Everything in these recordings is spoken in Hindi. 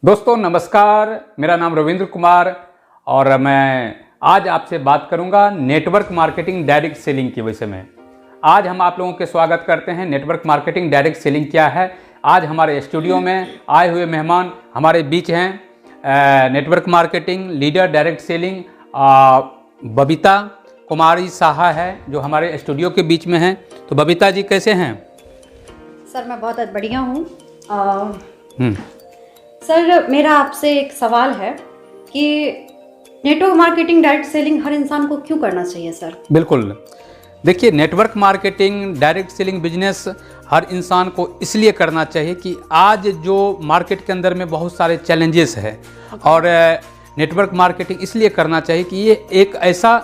दोस्तों नमस्कार, मेरा नाम रविंद्र कुमार और मैं आज आपसे बात करूंगा नेटवर्क मार्केटिंग डायरेक्ट सेलिंग के विषय में। आज हम आप लोगों के स्वागत करते हैं। नेटवर्क मार्केटिंग डायरेक्ट सेलिंग क्या है। आज हमारे स्टूडियो में आए हुए मेहमान हमारे बीच हैं network marketing leader direct selling Babita Kumari Saha है, जो हमारे स्टूडियो के बीच में हैं। तो बबीता जी कैसे हैं? सर मैं बहुत बढ़िया हूँ। सर मेरा आपसे एक सवाल है कि नेटवर्क मार्केटिंग डायरेक्ट सेलिंग हर इंसान को क्यों करना चाहिए सर? बिल्कुल, देखिए network marketing direct selling business हर इंसान को इसलिए करना चाहिए कि आज जो मार्केट के अंदर में बहुत सारे चैलेंजेस है और नेटवर्क मार्केटिंग इसलिए करना चाहिए कि ये एक ऐसा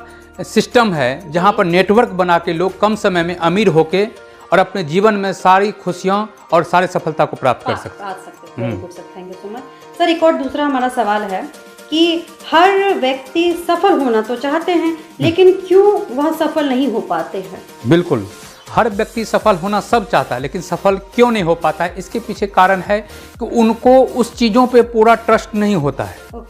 सिस्टम है जहाँ पर नेटवर्क बना के लोग कम समय में अमीर होके और अपने जीवन में सारी खुशियाँ और सारी सफलता को प्राप्त कर सकते हैं। Very good sir, thank you so much sir. एक और दूसरा हमारा सवाल है कि हर व्यक्ति सफल होना तो चाहते हैं, लेकिन क्यों वह सफल नहीं हो पाते हैं? बिल्कुल, हर व्यक्ति सफल होना सब चाहता है, लेकिन सफल क्यों नहीं हो पाता है? इसके पीछे कारण है कि उनको उस चीज़ों पे पूरा ट्रस्ट नहीं होता है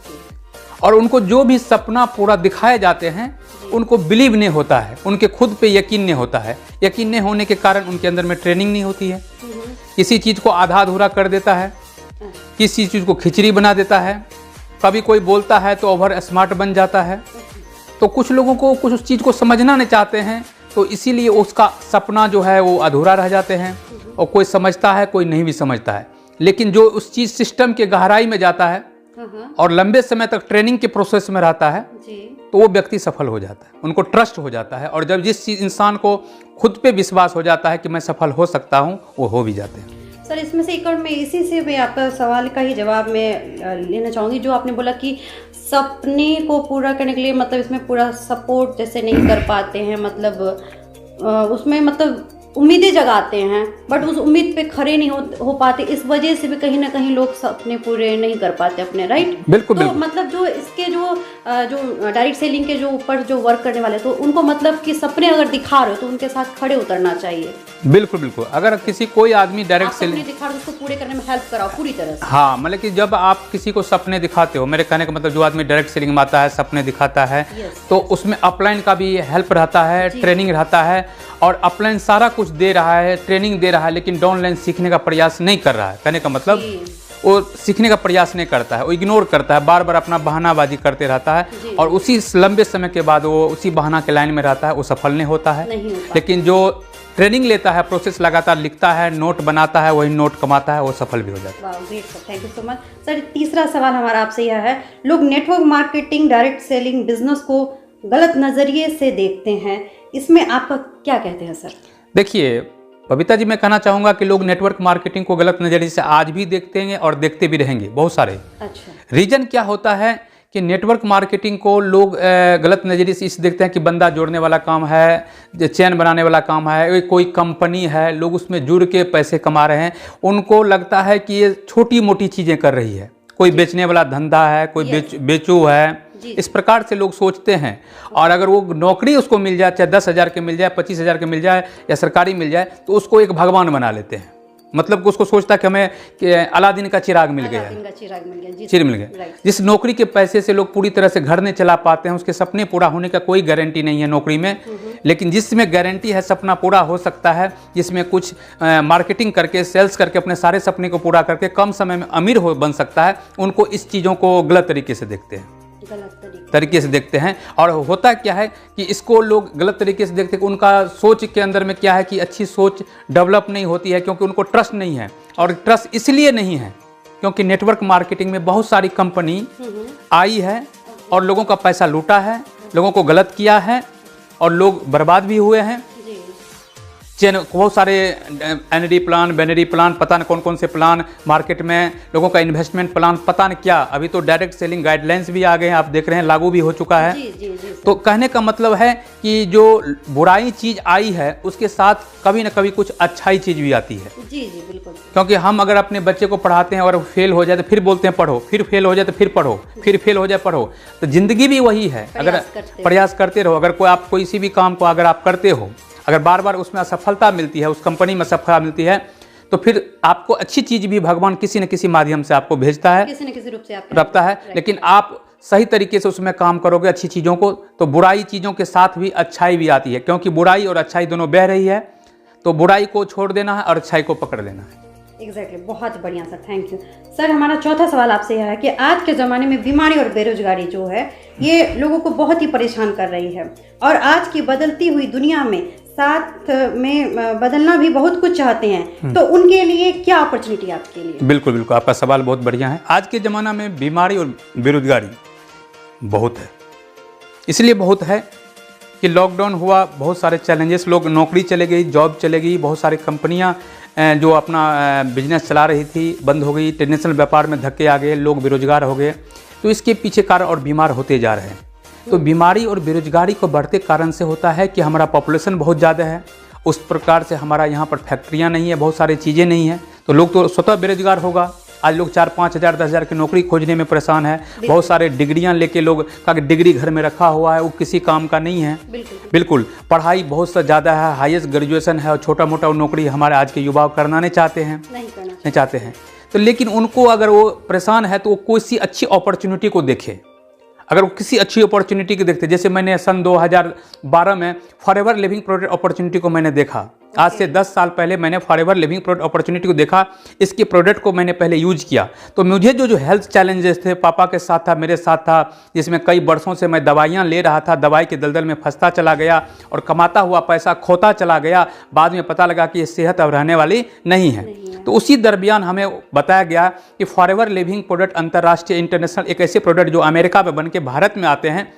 और उनको जो भी सपना पूरा दिखाए जाते हैं उनको बिलीव नहीं होता है, उनके खुद पे यकीन नहीं होता है। यकीन नहीं होने के कारण उनके अंदर में ट्रेनिंग नहीं होती है, किसी चीज़ को आधा अधूरा कर देता है, किसी चीज़ को खिचड़ी बना देता है, कभी कोई बोलता है तो ओवर स्मार्ट बन जाता है। तो कुछ लोगों को कुछ उस चीज़ को समझना नहीं चाहते हैं, तो इसीलिए उसका सपना जो है वो अधूरा रह जाते हैं। और कोई समझता है, कोई नहीं भी समझता है। लेकिन जो उस चीज़ सिस्टम के गहराई में जाता है और लंबे समय तक ट्रेनिंग के प्रोसेस में रहता है तो वो व्यक्ति सफल हो जाता है, उनको ट्रस्ट हो जाता है। और जब जिस चीज़ इंसान को खुद पे विश्वास हो जाता है कि मैं सफल हो सकता हूँ, वो हो भी जाते हैं। सर इसमें से एक और मैं इसी से मैं आपका सवाल का ही जवाब मैं लेना चाहूँगी, जो आपने बोला कि सपने को पूरा करने के लिए मतलब इसमें पूरा सपोर्ट जैसे नहीं कर पाते हैं, मतलब उसमें मतलब उम्मीदें जगाते हैं बट उस उम्मीद पे खड़े नहीं हो पाते। इस वजह से भी कहीं ना कहीं लोग सपने पूरे नहीं कर पाते अपने, राइट? बिल्कुल, तो बिल्कुल। मतलब जो इसके जो डायरेक्ट सेलिंग के जो ऊपर जो वर्क करने वाले, तो उनको मतलब कि सपने अगर दिखा रहे हो तो उनके साथ खड़े उतरना चाहिए। बिल्कुल बिल्कुल, अगर किसी कोई आदमी डायरेक्ट सेलिंग दिखा रहे हो उसको पूरे करने में हेल्प कराओ पूरी तरह से। हाँ, मतलब कि जब आप किसी को सपने दिखाते हो, मेरे कहने का मतलब जो आदमी डायरेक्ट सेलिंग में आता है, सपने दिखाता है, तो उसमें अपलाइन का भी हेल्प रहता है, ट्रेनिंग रहता है। और अपलाइन सारा कुछ दे रहा है, ट्रेनिंग दे रहा है, लेकिन डाउनलाइन सीखने का प्रयास नहीं कर रहा है। कहने का मतलब वो सीखने का प्रयास नहीं करता है, वो इग्नोर करता है, बार बार अपना बहानाबाजी करते रहता है और उसी लंबे समय के बाद वो उसी बहाना के लाइन में रहता है, वो सफल नहीं होता है। लेकिन जो ट्रेनिंग लेता है, प्रोसेस लगातार लिखता है, नोट बनाता है, वही नोट कमाता है, वो सफल भी हो जाता है। Great sir, thank you so much sir. तीसरा सवाल हमारा आपसे यह है, लोग network marketing direct selling business को गलत नज़रिए से देखते हैं, इसमें आपका क्या कहते हैं सर? देखिए बबीता जी, मैं कहना चाहूँगा कि लोग नेटवर्क मार्केटिंग को गलत नज़रिए से आज भी देखते हैं और देखते भी रहेंगे बहुत सारे। अच्छा, रीज़न क्या होता है कि नेटवर्क मार्केटिंग को लोग गलत नज़रिए से इस देखते हैं कि बंदा जोड़ने वाला काम है, चैन बनाने वाला काम है, कोई कंपनी है, लोग उसमें जुड़ के पैसे कमा रहे हैं। उनको लगता है कि ये छोटी मोटी चीज़ें कर रही है, कोई बेचने वाला धंधा है, कोई बेचू है, इस प्रकार से लोग सोचते हैं। और अगर वो नौकरी उसको मिल जाए, चाहे 10,000 के मिल जाए, 25,000 के मिल जाए या सरकारी मिल जाए, तो उसको एक भगवान बना लेते हैं। मतलब कि उसको सोचता है कि हमें अलादीन का चिराग मिल गया, चिर मिल गया। जिस नौकरी के पैसे से लोग पूरी तरह से घर नहीं चला पाते हैं, उसके सपने पूरा होने का कोई गारंटी नहीं है नौकरी में। लेकिन जिसमें गारंटी है सपना पूरा हो सकता है, जिसमें कुछ मार्केटिंग करके, सेल्स करके अपने सारे सपने को पूरा करके कम समय में अमीर हो बन सकता है, उनको इस चीज़ों को गलत तरीके से देखते हैं, तरीके से देखते हैं। और होता क्या है कि इसको लोग गलत तरीके से देखते हैं, उनका सोच के अंदर में क्या है कि अच्छी सोच डेवलप नहीं होती है, क्योंकि उनको ट्रस्ट नहीं है। और ट्रस्ट इसलिए नहीं है क्योंकि नेटवर्क मार्केटिंग में बहुत सारी कंपनी आई है और लोगों का पैसा लूटा है, लोगों को गलत किया है और लोग बर्बाद भी हुए हैं। बहुत सारे एनडी प्लान, बेनरी प्लान, पता न कौन कौन से प्लान मार्केट में, लोगों का इन्वेस्टमेंट प्लान, पता न क्या। अभी तो डायरेक्ट सेलिंग गाइडलाइंस भी आ गए हैं, आप देख रहे हैं, लागू भी हो चुका है। तो कहने का मतलब है कि जो बुराई चीज़ आई है उसके साथ कभी न कभी कुछ अच्छाई चीज़ भी आती है। बिल्कुल। क्योंकि हम अगर अपने बच्चे को पढ़ाते हैं और फेल हो जाए तो फिर बोलते हैं पढ़ो, फिर फेल हो जाए तो फिर पढ़ो, फिर फेल हो जाए पढ़ो। तो जिंदगी भी वही है, अगर प्रयास करते रहो, अगर कोई आप किसी भी काम को अगर आप करते हो, अगर बार बार उसमें असफलता मिलती है, उस कंपनी में असफलता मिलती है, तो फिर आपको अच्छी चीज़ भी भगवान किसी न किसी माध्यम से आपको भेजता है, किसी न किसी रूप से आप रखता है। लेकिन आप सही तरीके से उसमें काम करोगे अच्छी चीज़ों को, तो बुराई चीज़ों के साथ भी अच्छाई भी आती है, क्योंकि बुराई और अच्छाई दोनों बह रही है। तो बुराई को छोड़ देना है और अच्छाई को पकड़ लेना है। एग्जैक्टली, बहुत बढ़िया सर, थैंक यू सर। हमारा चौथा सवाल आपसे यह है कि आज के ज़माने में बीमारी और बेरोजगारी जो है ये लोगों को बहुत ही परेशान कर रही है, और आज की बदलती हुई दुनिया में साथ में बदलना भी बहुत कुछ चाहते हैं, तो उनके लिए क्या अपॉर्चुनिटी आपके लिए? बिल्कुल बिल्कुल, आपका सवाल बहुत बढ़िया है। आज के ज़माना में बीमारी और बेरोजगारी बहुत है, इसलिए बहुत है कि लॉकडाउन हुआ, बहुत सारे चैलेंजेस, लोग नौकरी चले गई, जॉब चले गई, बहुत सारी कंपनियां जो अपना बिजनेस चला रही थी बंद हो गई, इंटरनेशनल व्यापार में धक्के आ गए, लोग बेरोजगार हो गए। तो इसके पीछे कारण और बीमार होते जा रहे हैं। तो बीमारी और बेरोजगारी को बढ़ते कारण से होता है कि हमारा पॉपुलेशन बहुत ज़्यादा है, उस प्रकार से हमारा यहाँ पर फैक्ट्रियाँ नहीं है, बहुत सारी चीज़ें नहीं हैं, तो लोग तो स्वतः बेरोजगार होगा। आज लोग 4-5 हज़ार 10 हज़ार की नौकरी खोजने में परेशान है। बहुत सारे डिग्रियां लेके लोग का डिग्री घर में रखा हुआ है, वो किसी काम का नहीं है। बिल्कुल, पढ़ाई बहुत सा ज़्यादा है, हाईएस्ट ग्रेजुएशन है, और छोटा मोटा नौकरी हमारे आज के युवा करना नहीं चाहते हैं, नहीं चाहते हैं। तो लेकिन उनको अगर वो परेशान है तो वो कोई सी अच्छी अपॉर्चुनिटी को देखे। अगर वो किसी अच्छी अपॉर्चुनिटी को देखते, जैसे मैंने सन 2012 में फॉरएवर लिविंग प्रोडक्ट अपॉर्चुनिटी को मैंने देखा। आज से 10 साल पहले मैंने फॉरएवर लिविंग प्रोडक्ट अपॉर्चुनिटी को देखा, इसके प्रोडक्ट को मैंने पहले यूज किया। तो मुझे जो हेल्थ चैलेंजेस थे, पापा के साथ था, मेरे साथ था, जिसमें कई वर्षों से मैं दवाइयाँ ले रहा था, दवाई के दलदल में फंसता चला गया और कमाता हुआ पैसा खोता चला गया। बाद में पता लगा कि ये सेहत अब रहने वाली नहीं है। तो उसी दरमियान हमें बताया गया कि फॉरएवर लिविंग प्रोडक्ट अंतर्राष्ट्रीय इंटरनेशनल एक ऐसे प्रोडक्ट जो अमेरिका में बन के भारत में आते हैं,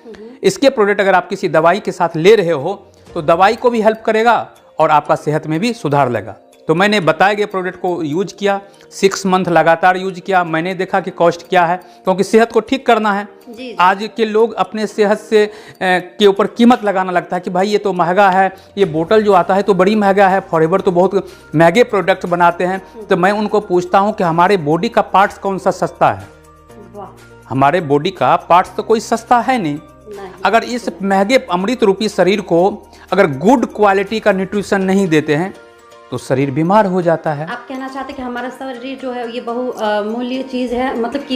इसके प्रोडक्ट अगर आप किसी दवाई के साथ ले रहे हो तो दवाई को भी हेल्प करेगा और आपका सेहत में भी सुधार लेगा। तो मैंने बताए गए प्रोडक्ट को यूज किया, 6 मंथ लगातार यूज किया। मैंने देखा कि कॉस्ट क्या है, क्योंकि सेहत को ठीक करना है। जी। आज के लोग अपने सेहत से के ऊपर कीमत लगाना लगता है कि भाई ये तो महंगा है, ये बोतल जो आता है तो बड़ी महंगा है, फॉरएवर तो बहुत महंगे प्रोडक्ट बनाते हैं। तो मैं उनको पूछता हूँ कि हमारे बॉडी का पार्ट्स कौन सा सस्ता है? हमारे बॉडी का पार्ट्स तो कोई सस्ता है नहीं। अगर इस महंगे अमृत रूपी शरीर को अगर गुड क्वालिटी का न्यूट्रिशन नहीं देते हैं तो शरीर बीमार हो जाता है। आप कहना चाहते हैं कि हमारा शरीर जो है ये बहुमूल्य चीज है, मतलब कि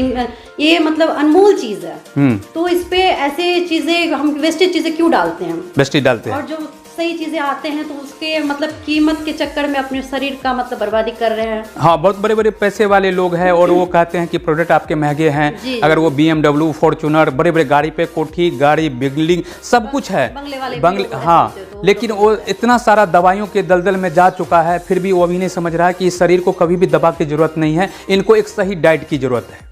ये मतलब अनमोल चीज है। तो इस पे ऐसे चीजें हम वेस्टेज चीजें क्यों डालते हैं? वेस्टेज डालते हैं, और जो सही चीजें आते हैं तो उसके मतलब कीमत के चक्कर में अपने शरीर का मतलब बर्बादी कर रहे हैं। हाँ, बहुत बड़े बड़े पैसे वाले लोग हैं और वो कहते हैं कि प्रोडक्ट आपके महंगे हैं। अगर वो BMW, फॉर्च्यूनर, बड़े बड़े गाड़ी पे, कोठी, गाड़ी, बिल्डिंग सब कुछ है, बंगले, हाँ, लेकिन वो इतना सारा दवाइयों के दलदल में जा चुका है, फिर भी वो अभी नहीं समझ रहा है कि इस शरीर को कभी भी दवा की जरूरत नहीं है, इनको एक सही डाइट की जरूरत है।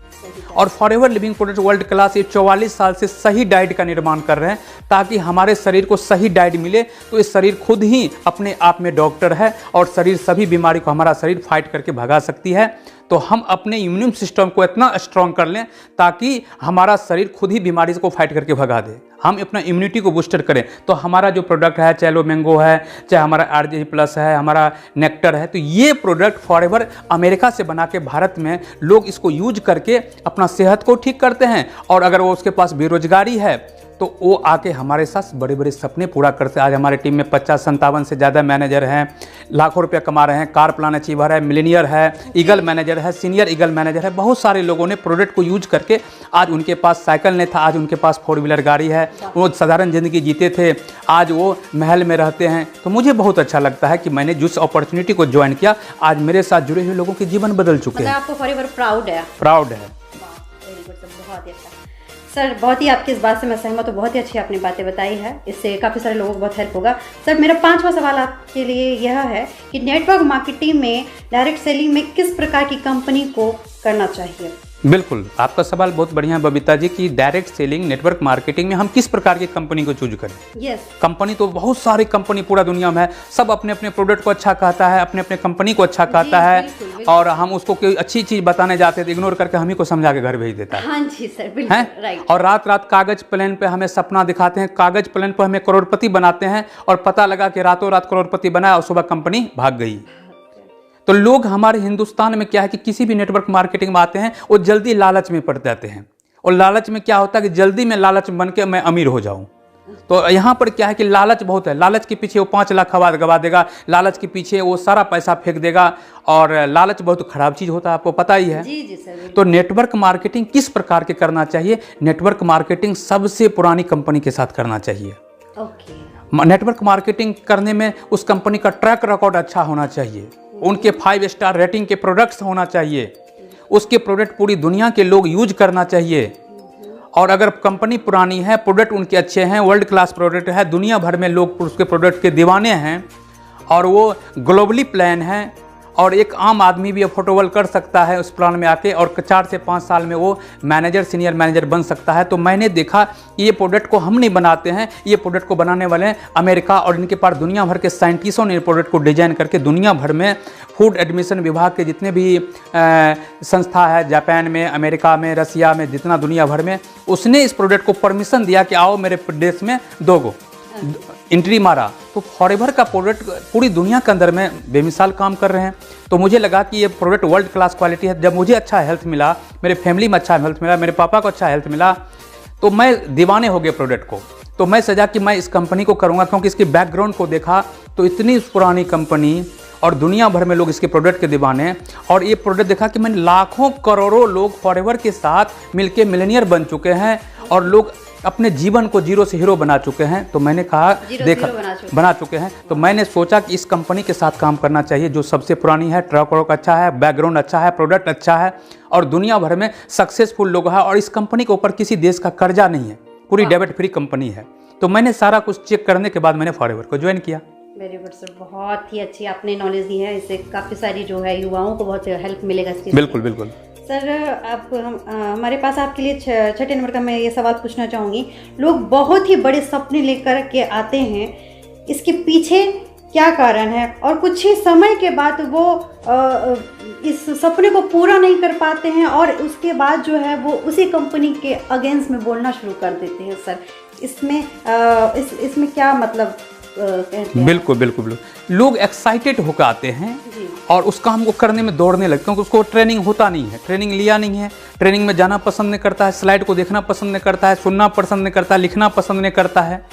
और forever living product world class ये 44 साल से सही डाइट का निर्माण कर रहे हैं ताकि हमारे शरीर को सही डाइट मिले। तो इस शरीर खुद ही अपने आप में डॉक्टर है और शरीर सभी बीमारी को हमारा शरीर फाइट करके भगा सकती है। तो हम अपने इम्यून सिस्टम को इतना स्ट्रॉन्ग कर लें ताकि हमारा शरीर खुद ही बीमारी को फाइट करके भगा दे, हम अपना इम्यूनिटी को बूस्टर करें। तो हमारा जो प्रोडक्ट है, चाहे लो मैंगो है, चाहे हमारा RG+ है, हमारा नेक्टर है, तो ये प्रोडक्ट फॉरएवर अमेरिका से बना के भारत में लोग इसको यूज करके अपना सेहत को ठीक करते हैं। और अगर वो उसके पास बेरोजगारी है तो वो आके हमारे साथ बड़े बड़े सपने पूरा करते हैं। आज हमारे टीम में 50-57 से ज़्यादा मैनेजर हैं, लाखों रुपया कमा रहे हैं, कार प्लान अचीवर है, मिलीनियर है, ईगल मैनेजर है, सीनियर ईगल मैनेजर है। बहुत सारे लोगों ने प्रोडक्ट को यूज करके आज उनके पास साइकिल नहीं था, आज उनके पास 4 व्हीलर गाड़ी है। वो साधारण ज़िंदगी जीते थे, आज वो महल में रहते हैं। तो मुझे बहुत अच्छा लगता है कि मैंने जिस अपॉर्चुनिटी को ज्वाइन किया, आज मेरे साथ जुड़े हुए लोगों के जीवन बदल चुके हैं। आपको फॉरएवर प्राउड है? प्राउड है। बहुत ही अच्छा सर, बहुत ही आपकी इस बात से मैं सहमत हूँ, बहुत ही अच्छी आपने बातें बताई है, इससे काफ़ी सारे लोगों को बहुत हेल्प होगा। सर, मेरा 5वां सवाल आपके लिए यह है कि नेटवर्क मार्केटिंग में डायरेक्ट सेलिंग में किस प्रकार की कंपनी को करना चाहिए? बिल्कुल, आपका सवाल बहुत बढ़िया है बबीता जी कि डायरेक्ट सेलिंग नेटवर्क मार्केटिंग में हम किस प्रकार की कंपनी को चूज करें। यस। कंपनी तो बहुत सारी कंपनी पूरा दुनिया में है, सब अपने अपने प्रोडक्ट को अच्छा कहता है, अपने अपने कंपनी को अच्छा कहता है। बिल्कुल, बिल्कुल। और हम उसको कोई अच्छी चीज बताने जाते हैं तो इग्नोर करके हम ही को समझा के घर भेज देता है। हाँ जी सर, बिल्कुल, राइट। और रात रात कागज प्लान पे हमें सपना दिखाते हैं, कागज प्लान पे हमें करोड़पति बनाते हैं और पता लगा कि रातों रात करोड़पति बनाया और सुबह कंपनी भाग गई। तो लोग हमारे हिंदुस्तान में क्या है कि किसी भी नेटवर्क मार्केटिंग में आते हैं वो जल्दी लालच में पड़ जाते हैं। और लालच में क्या होता है कि जल्दी में लालच बन के मैं अमीर हो जाऊं। तो यहाँ पर क्या है कि लालच बहुत है, लालच के पीछे वो 5 लाख गवा देगा, लालच के पीछे वो सारा पैसा फेंक देगा, और लालच बहुत खराब चीज़ होता है, आपको पता ही है। जी जी सर। तो नेटवर्क मार्केटिंग किस प्रकार के करना चाहिए? नेटवर्क मार्केटिंग सबसे पुरानी कंपनी के साथ करना चाहिए। ओके। नेटवर्क मार्केटिंग करने में उस कंपनी का ट्रैक रिकॉर्ड अच्छा होना चाहिए, उनके 5 स्टार रेटिंग के प्रोडक्ट्स होना चाहिए, उसके प्रोडक्ट पूरी दुनिया के लोग यूज करना चाहिए। और अगर कंपनी पुरानी है, प्रोडक्ट उनके अच्छे हैं, वर्ल्ड क्लास प्रोडक्ट है, दुनिया भर में लोग उसके प्रोडक्ट के दीवाने हैं, और वो ग्लोबली प्लान है, और एक आम आदमी भी अफोर्डेबल कर सकता है उस प्लान में आके, और 4 से 5 साल में वो मैनेजर, सीनियर मैनेजर बन सकता है। तो मैंने देखा कि ये प्रोडक्ट को हम नहीं बनाते हैं, ये प्रोडक्ट को बनाने वाले हैं अमेरिका, और इनके पास दुनिया भर के साइंटिस्टों ने प्रोडक्ट को डिजाइन करके दुनिया भर में फूड एडमिशन विभाग के जितने भी संस्था है, जापान में, अमेरिका में, रसिया में, जितना दुनिया भर में, उसने इस प्रोडक्ट को परमिशन दिया कि आओ मेरे देश में दोगो एंट्री मारा। तो फॉरएवर का प्रोडक्ट पूरी दुनिया के अंदर में बेमिसाल काम कर रहे हैं। तो मुझे लगा कि ये प्रोडक्ट वर्ल्ड क्लास क्वालिटी है। जब मुझे अच्छा हेल्थ मिला, मेरे फैमिली में अच्छा हेल्थ मिला, मेरे पापा को अच्छा हेल्थ मिला, तो मैं दीवाने हो गए प्रोडक्ट को। तो मैं सजा कि मैं इस कंपनी को करूँगा, क्योंकि इसकी बैकग्राउंड को देखा तो इतनी पुरानी कंपनी, और दुनिया भर में लोग इसके प्रोडक्ट के दीवाने हैं। और ये प्रोडक्ट देखा कि मैंने लाखों करोड़ों लोग फॉरएवर के साथ मिलके मिलेनियर बन चुके हैं, और लोग अपने जीवन को जीरो से हीरो बना चुके हैं। तो मैंने कहा देखा बना चुके हैं, तो मैंने सोचा कि इस कंपनी के साथ काम करना चाहिए जो सबसे पुरानी है, ट्रैक रिकॉर्ड अच्छा है, बैकग्राउंड अच्छा है, प्रोडक्ट अच्छा है, और दुनिया भर में सक्सेसफुल लोग हैं, और इस कंपनी के ऊपर किसी देश का कर्जा नहीं है, पूरी डेबिट फ्री कंपनी है। तो मैंने सारा कुछ चेक करने के बाद मैंने फॉरएवर को ज्वाइन किया। वेरी गुड सर, बहुत ही अच्छी आपने नॉलेज दी है, इससे काफ़ी सारी जो है युवाओं को बहुत हेल्प मिलेगा इसकी। बिल्कुल बिल्कुल सर, अब हमारे पास आपके लिए 6ठे नंबर का मैं ये सवाल पूछना चाहूँगी। लोग बहुत ही बड़े सपने लेकर के आते हैं, इसके पीछे क्या कारण है, और कुछ ही समय के बाद वो इस सपने को पूरा नहीं कर पाते हैं, और उसके बाद जो है वो उसी कंपनी के अगेंस्ट में बोलना शुरू कर देते हैं। सर, इसमें क्या मतलब कहते हैं? बिल्कुल बिल्कुल बिल्कुल, लोग एक्साइटेड होकर आते हैं और उस काम को करने में दौड़ने लगते हैं, क्योंकि उसको ट्रेनिंग होता नहीं है, ट्रेनिंग लिया नहीं है, ट्रेनिंग में जाना पसंद नहीं करता है, स्लाइड को देखना पसंद नहीं करता है, सुनना पसंद नहीं करता, लिखना पसंद नहीं करता है,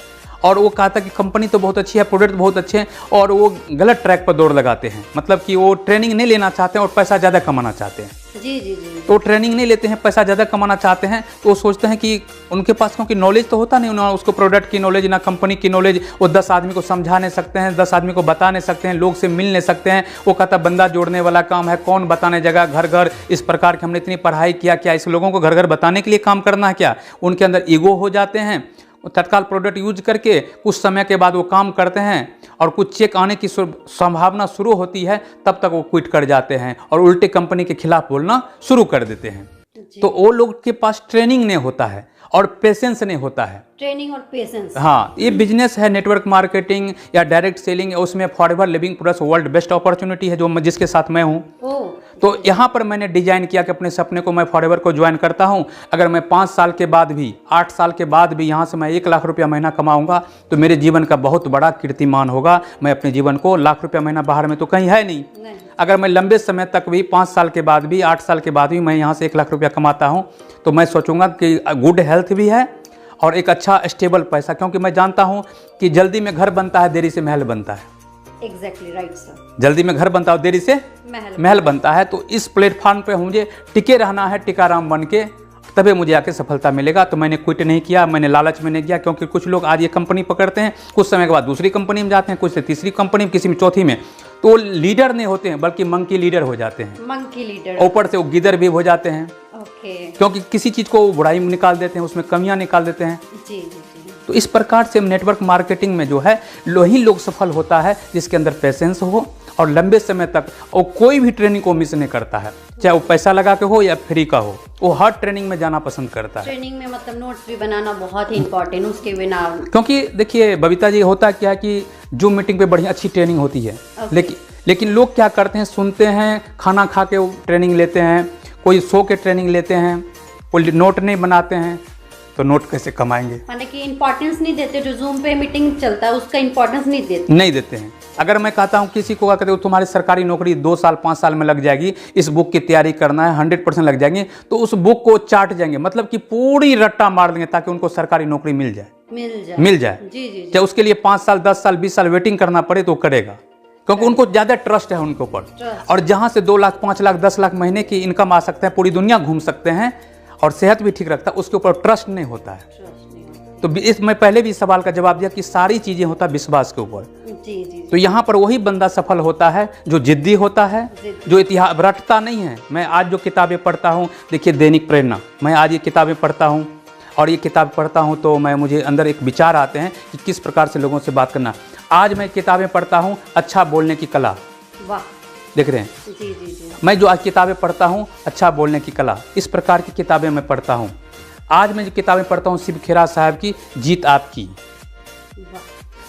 और वो कहता कि कंपनी तो बहुत अच्छी है, प्रोडक्ट बहुत अच्छे हैं, और वो गलत ट्रैक पर दौड़ लगाते हैं। मतलब कि वो ट्रेनिंग नहीं लेना चाहते हैं और पैसा ज़्यादा कमाना चाहते हैं। जी जी जी। तो ट्रेनिंग नहीं लेते हैं, पैसा ज़्यादा कमाना चाहते हैं, तो वो सोचते हैं कि उनके पास क्योंकि नॉलेज तो होता नहीं, ना उसको प्रोडक्ट की नॉलेज, ना कंपनी की नॉलेज, वो 10 आदमी को समझा नहीं सकते हैं, 10 आदमी को बता नहीं सकते हैं, लोग से मिल नहीं सकते हैं। वो कहता बंदा जोड़ने वाला काम है, कौन बताने जगह घर घर इस प्रकार के, हमने इतनी पढ़ाई किया, क्या इस लोगों को घर घर बताने के लिए काम करना है क्या? उनके अंदर ईगो हो जाते हैं। तत्काल प्रोडक्ट यूज करके कुछ समय के बाद वो काम करते हैं, और कुछ चेक आने की संभावना शुरू होती है, तब तक वो क्विट कर जाते हैं और उल्टे कंपनी के खिलाफ बोलना शुरू कर देते हैं। तो वो लोग के पास ट्रेनिंग नहीं होता है और पेशेंस नहीं होता है। ट्रेनिंग और पेशेंस, हाँ, ये बिजनेस है नेटवर्क मार्केटिंग या डायरेक्ट सेलिंग, उसमें forever living plus world best opportunity है, जो जिसके साथ मैं हूँ। तो यहाँ पर मैंने डिजाइन किया कि अपने सपने को मैं फॉरएवर को ज्वाइन करता हूँ। अगर मैं 5 साल के बाद भी, 8 साल के बाद भी यहाँ से मैं 1 लाख रुपया महीना कमाऊंगा, तो मेरे जीवन का बहुत बड़ा कीर्तिमान होगा। मैं अपने जीवन को लाख रुपया महीना बाहर में तो कहीं है नहीं। अगर मैं लंबे समय तक भी, 5 साल के बाद भी, 8 साल के बाद भी मैं यहाँ से 1 लाख रुपया कमाता हूँ, तो मैं सोचूंगा कि गुड हेल्थ भी है और एक अच्छा स्टेबल पैसा, क्योंकि मैं जानता हूँ कि जल्दी में घर बनता है, देरी से महल बनता है। Exactly right sir. जल्दी में घर बनता है, देरी से महल बनता है। तो इस प्लेटफॉर्म पे मुझे टिके रहना है, टिकाराम बन के, तभी मुझे आके सफलता मिलेगा। तो मैंने क्विट नहीं किया, मैंने लालच में नहीं किया, क्योंकि कुछ लोग आज ये कंपनी पकड़ते हैं, कुछ समय के बाद दूसरी कंपनी में जाते हैं, कुछ से तीसरी कंपनी में, किसी में चौथी में, तो लीडर नहीं होते हैं, बल्कि मंकी लीडर हो जाते हैं। मंकी लीडर, ऊपर से वो गिदर भी हो जाते हैं। ओके। क्योंकि किसी चीज़ को बुराई में निकाल देते हैं, उसमें कमियां निकाल देते हैं। जी जी जी। तो इस प्रकार से नेटवर्क मार्केटिंग में जो है ही लोग सफल होता है जिसके अंदर पेशेंस हो और लंबे समय तक वो कोई भी ट्रेनिंग को मिस नहीं करता है, चाहे वो पैसा लगा के हो या फ्री का हो, वो हर ट्रेनिंग में जाना पसंद करता है। ट्रेनिंग में मतलब नोट्स भी बनाना बहुत ही इंपॉर्टेंट, उसके बिना, क्योंकि देखिए बबीता जी, होता क्या है कि जूम मीटिंग पे बढ़िया अच्छी ट्रेनिंग होती है, लेकिन लोग क्या करते हैं, सुनते हैं, खाना खा के ट्रेनिंग लेते हैं, कोई सो के ट्रेनिंग लेते हैं, कोई नोट नहीं बनाते हैं, तो नोट कैसे कमाएंगे? माने कि इंपॉर्टेंस नहीं देते, जो जूम पे मीटिंग चलता है उसका इंपॉर्टेंस नहीं देते हैं। अगर मैं कहता हूँ किसी को, कहते हो तुम्हारी सरकारी नौकरी 2 साल 5 साल में लग जाएगी, इस बुक की तैयारी करना है, 100% लग जाएंगे, तो उस बुक को चाट जाएंगे, मतलब कि पूरी रट्टा मार देंगे ताकि उनको सरकारी नौकरी मिल जाए। मिल जाए, जी जी जी। चाहे उसके लिए 5 साल 10 साल 20 साल वेटिंग करना पड़े तो करेगा, क्योंकि उनको ज़्यादा ट्रस्ट है उनके ऊपर। और जहाँ से 2 लाख 5 लाख 10 लाख महीने की इनकम आ सकते हैं, पूरी दुनिया घूम सकते हैं और सेहत भी ठीक रखता है, उसके ऊपर ट्रस्ट नहीं होता है। तो मैं पहले भी सवाल का जवाब दिया कि सारी चीज़ें होता है विश्वास के ऊपर। जी जी। तो यहाँ पर वही बंदा सफल होता है जो जिद्दी होता है, जो इतिहास रटता नहीं है। मैं आज जो किताबें पढ़ता हूँ, देखिए दैनिक प्रेरणा, मैं आज ये किताबें पढ़ता हूँ और ये किताब पढ़ता हूँ तो मुझे अंदर एक विचार आते हैं कि किस प्रकार से लोगों से बात करना। आज मैं किताबें पढ़ता हूँ अच्छा बोलने की कला, वाह, देख रहे हैं। जी जी जी। मैं जो आज किताबें पढ़ता हूँ अच्छा बोलने की कला, इस प्रकार की किताबें मैं पढ़ता हूँ। आज मैं जो किताबें पढ़ता हूँ शिव खेरा साहब की जीत आपकी।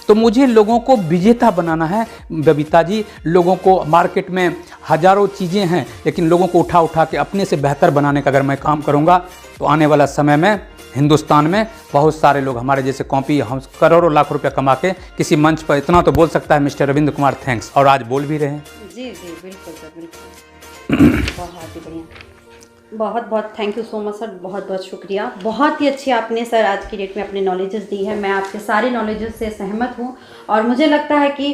तो मुझे लोगों को विजेता बनाना है बबीता जी। लोगों को मार्केट में हजारों चीज़ें हैं, लेकिन लोगों को उठा उठा के अपने से बेहतर बनाने का अगर मैं काम करूँगा तो आने वाला समय में हिंदुस्तान में बहुत सारे लोग हमारे जैसे कॉपी, हम करोड़ों लाख रुपया कमा के किसी मंच पर इतना तो बोल सकता है मिस्टर रविंद्र कुमार थैंक्स, और आज बोल भी रहे हैं। जी जी बिल्कुल सर, बिल्कुल। बहुत ही बढ़िया, बहुत बहुत thank you so much sir, बहुत बहुत शुक्रिया। बहुत ही अच्छी आपने सर आज की डेट में अपने नॉलेजेस दी है। मैं आपके सारे नॉलेजेस से सहमत हूँ और मुझे लगता है कि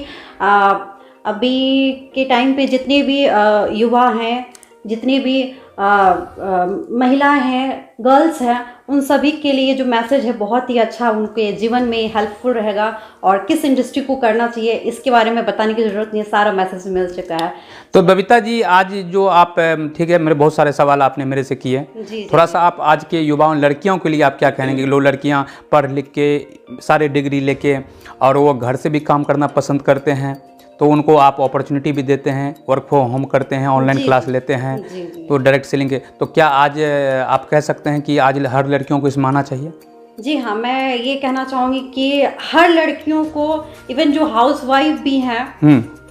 अभी के टाइम पे जितने भी युवा हैं, जितनी भी महिलाएं हैं, गर्ल्स हैं, उन सभी के लिए जो मैसेज है बहुत ही अच्छा, उनके जीवन में हेल्पफुल रहेगा। और किस इंडस्ट्री को करना चाहिए इसके बारे में बताने की ज़रूरत नहीं है, सारा मैसेज मिल चुका है। तो बबीता जी आज जो आप, ठीक है, मेरे बहुत सारे सवाल आपने मेरे से किए, थोड़ा सा आप आज के युवाओं लड़कियों के लिए आप क्या कहेंगे? लोग लड़कियां पढ़ लिख के सारे डिग्री लेके और वो घर से भी काम करना पसंद करते हैं, तो उनको आप अपॉर्चुनिटी भी देते हैं, वर्क फ्रॉम होम करते हैं, ऑनलाइन क्लास लेते हैं, तो डायरेक्ट सेलिंग के, तो क्या आज आप कह सकते हैं कि आज हर लड़कियों को इसमें आना चाहिए? जी हाँ, मैं ये कहना चाहूँगी कि हर लड़कियों को, इवन जो हाउस वाइफ भी हैं,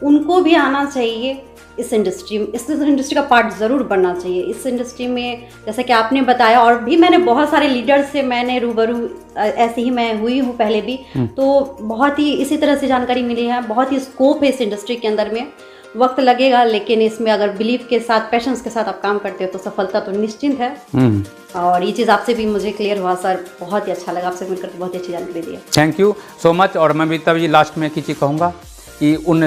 उनको भी आना चाहिए इस इंडस्ट्री में। इस इंडस्ट्री का पार्ट ज़रूर बनना चाहिए। इस इंडस्ट्री में जैसे कि आपने बताया, और भी मैंने बहुत सारे लीडर्स से मैंने रूबरू ऐसे ही मैं हुई हूँ पहले भी, तो बहुत ही इसी तरह से जानकारी मिली है। बहुत ही स्कोप है इस इंडस्ट्री के अंदर में, वक्त लगेगा, लेकिन इसमें अगर बिलीव के साथ, पैशंस के साथ आप काम करते हो तो सफलता तो निश्चित है। और ये चीज़ आपसे भी मुझे क्लियर हुआ सर, बहुत ही अच्छा लगा आपसे मिलकर, बहुत ही अच्छी जानकारी दी है। Thank you so much. और मैं भी तभी लास्ट में एक ही चीज़ कहूँगा कि उन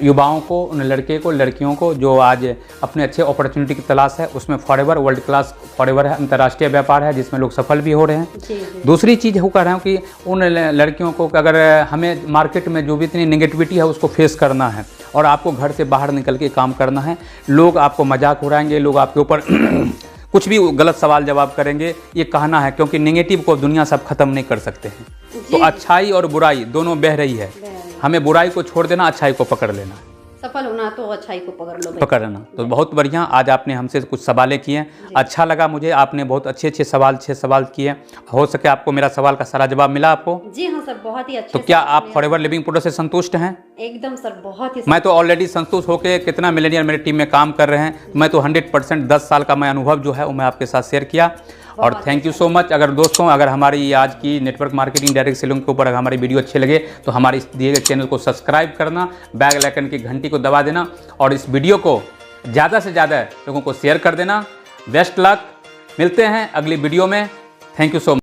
युवाओं को, उन लड़के को, लड़कियों को जो आज अपने अच्छे अपॉर्चुनिटी की तलाश है, उसमें फॉरएवर वर्ल्ड क्लास फॉरएवर है, अंतर्राष्ट्रीय व्यापार है जिसमें लोग सफल भी हो रहे हैं। जी, जी। दूसरी चीज़ वो कह रहा हूँ कि उन लड़कियों को अगर हमें मार्केट में जो भी इतनी नेगेटिविटी है उसको फेस करना है और आपको घर से बाहर निकल के काम करना है। लोग आपको मजाक उड़ाएंगे, लोग आपके ऊपर कुछ भी गलत सवाल जवाब करेंगे, ये कहना है, क्योंकि नेगेटिव को दुनिया सब खत्म नहीं कर सकते हैं। तो अच्छाई और बुराई दोनों बह रही है, हमें बुराई को छोड़ देना, अच्छाई को पकड़ लेना। सफल होना तो अच्छाई को पकड़ लेना। तो बहुत बढ़िया, आज आपने हमसे कुछ सवालें किए, अच्छा लगा मुझे। आपने बहुत अच्छे अच्छे सवाल किए। हो सके आपको मेरा सवाल का सारा जवाब मिला आपको? जी हाँ सर, बहुत ही अच्छे। तो क्या आप फॉरएवर लिविंग प्रोडक्ट से संतुष्ट हैं? एकदम सर, बहुत ही। मैं तो ऑलरेडी संतुष्ट होकर, कितना मिलेनियर मेरी टीम में काम कर रहे हैं, मैं तो 100% 10 साल का मैं अनुभव जो है वो मैं आपके साथ शेयर किया। और थैंक यू सो मच। अगर दोस्तों, अगर हमारी आज की नेटवर्क मार्केटिंग डायरेक्ट सेलिंग के ऊपर अगर हमारी वीडियो अच्छे लगे तो हमारे इस दिए गए चैनल को सब्सक्राइब करना, बेल आइकन की घंटी को दबा देना और इस वीडियो को ज़्यादा से ज़्यादा लोगों को शेयर कर देना। बेस्ट लक, मिलते हैं अगली वीडियो में। Thank you so much.